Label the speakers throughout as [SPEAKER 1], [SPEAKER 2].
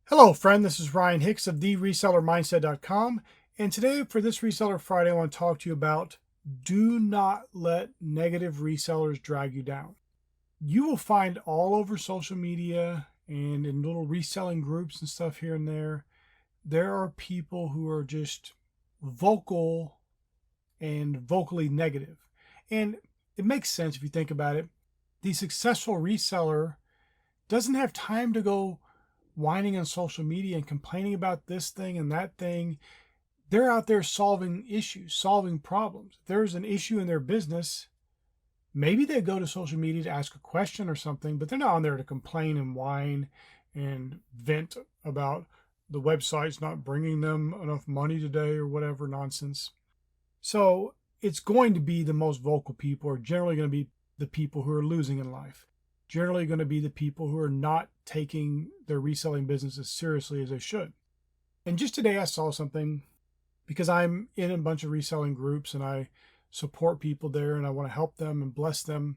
[SPEAKER 1] Hello, friend. This is Ryan Hicks of the resellermindset.com. And today, for this Reseller Friday, I want to talk to you about do not let negative resellers drag you down. You will find all over social media and in little reselling groups and stuff here and there are people who are just vocal and vocally negative. And it makes sense if you think about it. The successful reseller doesn't have time to go whining on social media and complaining about this thing and that thing. They're out there solving issues, solving problems. If there's an issue in their business, maybe they go to social media to ask a question or something, but they're not on there to complain and whine and vent about the website's not bringing them enough money today or whatever nonsense. So it's going to be the most vocal people are generally going to be the people who are losing in life. Generally going to be the people who are not taking their reselling business as seriously as they should. And just today I saw something because I'm in a bunch of reselling groups and I support people there and I want to help them and bless them.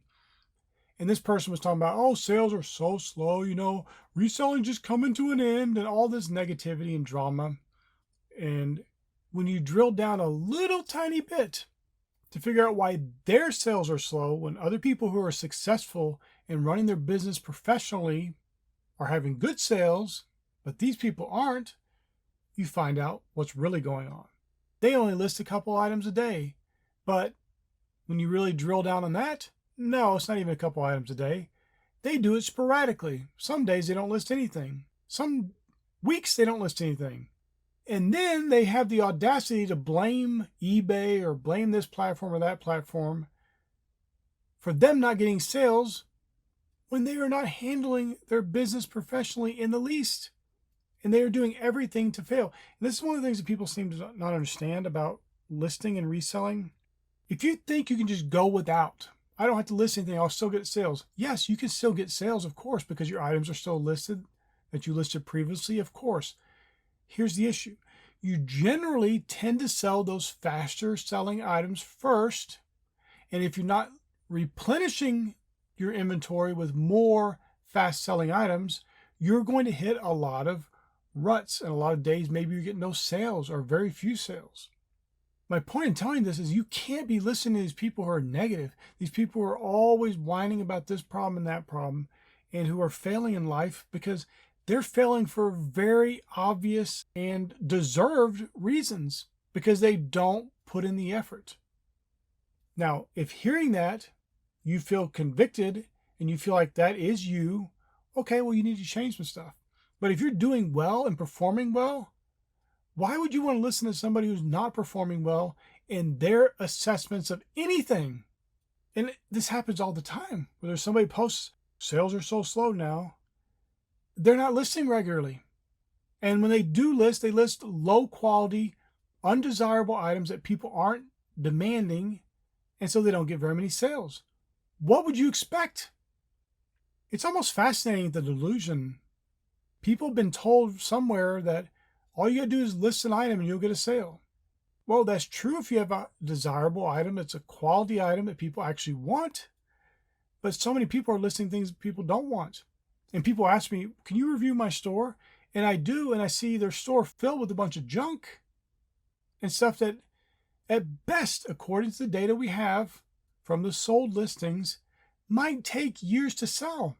[SPEAKER 1] And this person was talking about, oh, sales are so slow, reselling just coming to an end and all this negativity and drama. And when you drill down a little tiny bit to figure out why their sales are slow when other people who are successful in running their business professionally are having good sales, but these people aren't, you find out what's really going on. They only list a couple items a day, but when you really drill down on that, no, it's not even a couple items a day. They do it sporadically. Some days they don't list anything. Some weeks they don't list anything. And then they have the audacity to blame eBay or blame this platform or that platform for them not getting sales when they are not handling their business professionally in the least. And they are doing everything to fail. And this is one of the things that people seem to not understand about listing and reselling. If you think you can just go without, I don't have to list anything, I'll still get sales. Yes, you can still get sales, of course, because your items are still listed that you listed previously, of course. Here's the issue. You generally tend to sell those faster selling items first. And if you're not replenishing your inventory with more fast selling items, you're going to hit a lot of ruts and a lot of days maybe you get no sales or very few sales. My point in telling this is you can't be listening to these people who are negative, these people who are always whining about this problem and that problem, and who are failing in life because they're failing for very obvious and deserved reasons because they don't put in the effort. Now, if hearing that, you feel convicted and you feel like that is you, okay, well, you need to change some stuff. But if you're doing well and performing well, why would you want to listen to somebody who's not performing well in their assessments of anything? And this happens all the time, where there's somebody posts, sales are so slow now. They're not listing regularly. And when they do list, they list low quality, undesirable items that people aren't demanding. And so they don't get very many sales. What would you expect? It's almost fascinating, the delusion. People have been told somewhere that all you gotta do is list an item and you'll get a sale. Well, that's true if you have a desirable item. It's a quality item that people actually want. But so many people are listing things people don't want. And people ask me, can you review my store? And I do, and I see their store filled with a bunch of junk and stuff that, at best, according to the data we have from the sold listings, might take years to sell.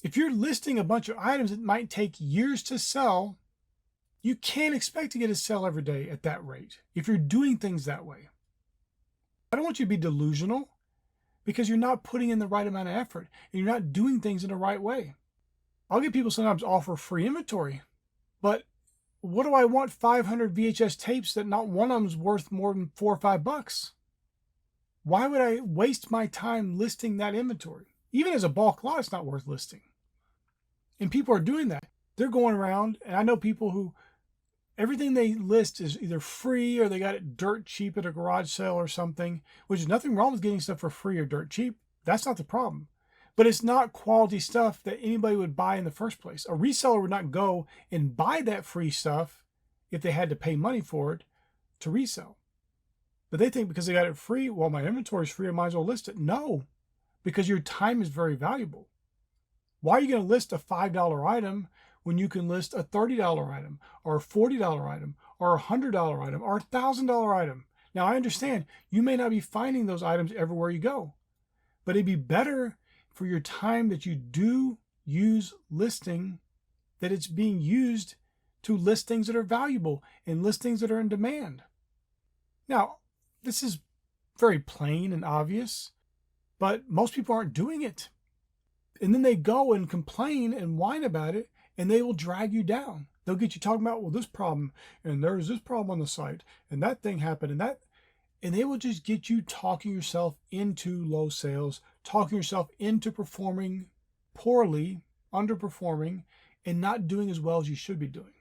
[SPEAKER 1] If you're listing a bunch of items that might take years to sell, you can't expect to get a sale every day at that rate if you're doing things that way. I don't want you to be delusional, because you're not putting in the right amount of effort and you're not doing things in the right way. I'll get people sometimes offer free inventory, but what do I want 500 VHS tapes that not one of them is worth more than $4 or $5? Why would I waste my time listing that inventory? Even as a bulk lot, it's not worth listing. And people are doing that. They're going around, and I know people who everything they list is either free or they got it dirt cheap at a garage sale or something, which is nothing wrong with getting stuff for free or dirt cheap. That's not the problem. But it's not quality stuff that anybody would buy in the first place. A reseller would not go and buy that free stuff if they had to pay money for it to resell. But they think because they got it free, well, my inventory is free, I might as well list it. No, because your time is very valuable. Why are you going to list a $5 item when you can list a $30 item or a $40 item or a $100 item or a $1,000 item? Now, I understand you may not be finding those items everywhere you go, but it'd be better for your time that you do use listing, that it's being used to list things that are valuable and list things that are in demand. Now, this is very plain and obvious, but most people aren't doing it. And then they go and complain and whine about it, and they will drag you down. They'll get you talking about, well, this problem, and there's this problem on the site, and that thing happened, and they will just get you talking yourself into low sales, talking yourself into performing poorly, underperforming, and not doing as well as you should be doing.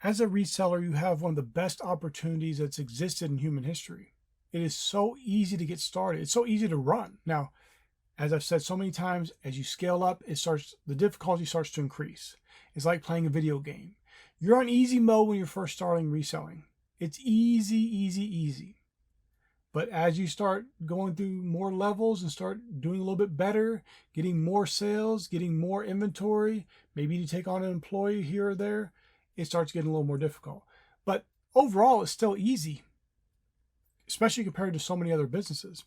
[SPEAKER 1] As a reseller, you have one of the best opportunities that's existed in human history. It is so easy to get started. It's so easy to run. Now, as I've said so many times, as you scale up, the difficulty starts to increase. It's like playing a video game. You're on easy mode when you're first starting reselling. It's easy, easy, easy. But as you start going through more levels and start doing a little bit better, getting more sales, getting more inventory, maybe you take on an employee here or there, it starts getting a little more difficult. But overall, it's still easy, especially compared to so many other businesses.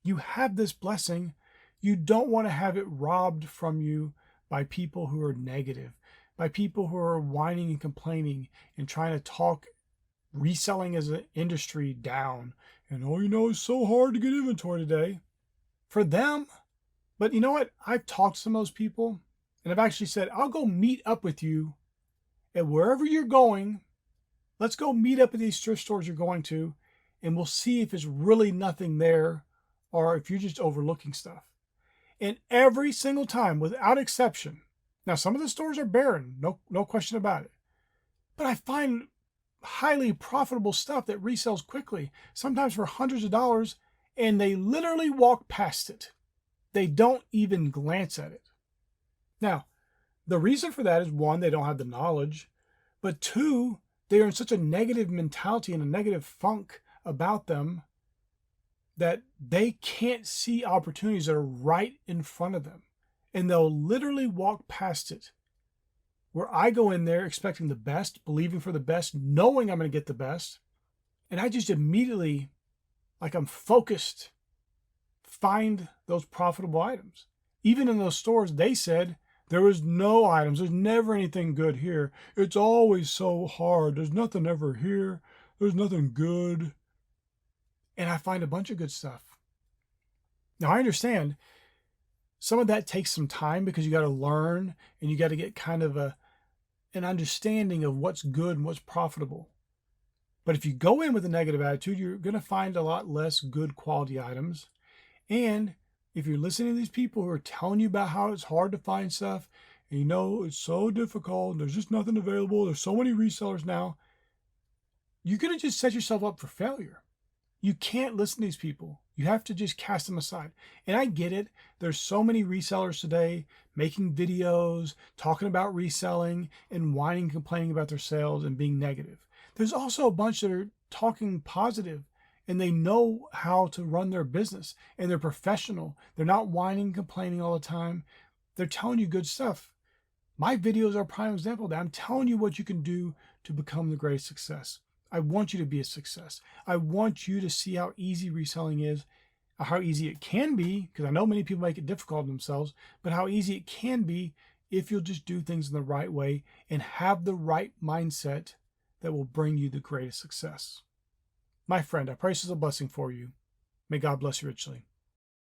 [SPEAKER 1] You have this blessing. You don't want to have it robbed from you by people who are negative, by people who are whining and complaining and trying to talk reselling as an industry down. And, oh, it's so hard to get inventory today. For them. But you know what? I've talked to some of those people, and I've actually said, I'll go meet up with you at wherever you're going. Let's go meet up at these thrift stores you're going to, and we'll see if it's really nothing there or if you're just overlooking stuff. And every single time, without exception, now some of the stores are barren, no question about it, but I find highly profitable stuff that resells quickly, sometimes for hundreds of dollars, and they literally walk past it. They don't even glance at it. Now, the reason for that is, one, they don't have the knowledge, but two, they are in such a negative mentality and a negative funk about them that they can't see opportunities that are right in front of them. And they'll literally walk past it. Where I go in there expecting the best, believing for the best, knowing I'm going to get the best. And I just immediately, like I'm focused, find those profitable items. Even in those stores, they said there was no items. There's never anything good here. It's always so hard. There's nothing ever here. There's nothing good. And I find a bunch of good stuff. Now, I understand some of that takes some time because you got to learn and you got to get kind of an understanding of what's good and what's profitable. But if you go in with a negative attitude, you're going to find a lot less good quality items. And if you're listening to these people who are telling you about how it's hard to find stuff, and it's so difficult, there's just nothing available, there's so many resellers now, you're going to just set yourself up for failure. You can't listen to these people. You have to just cast them aside. And I get it. There's so many resellers today making videos, talking about reselling and whining and complaining about their sales and being negative. There's also a bunch that are talking positive and they know how to run their business and they're professional. They're not whining and complaining all the time. They're telling you good stuff. My videos are a prime example of that. I'm telling you what you can do to become the greatest success. I want you to be a success. I want you to see how easy reselling is, how easy it can be, because I know many people make it difficult on themselves, but how easy it can be if you'll just do things in the right way and have the right mindset that will bring you the greatest success. My friend, I pray this is a blessing for you. May God bless you richly.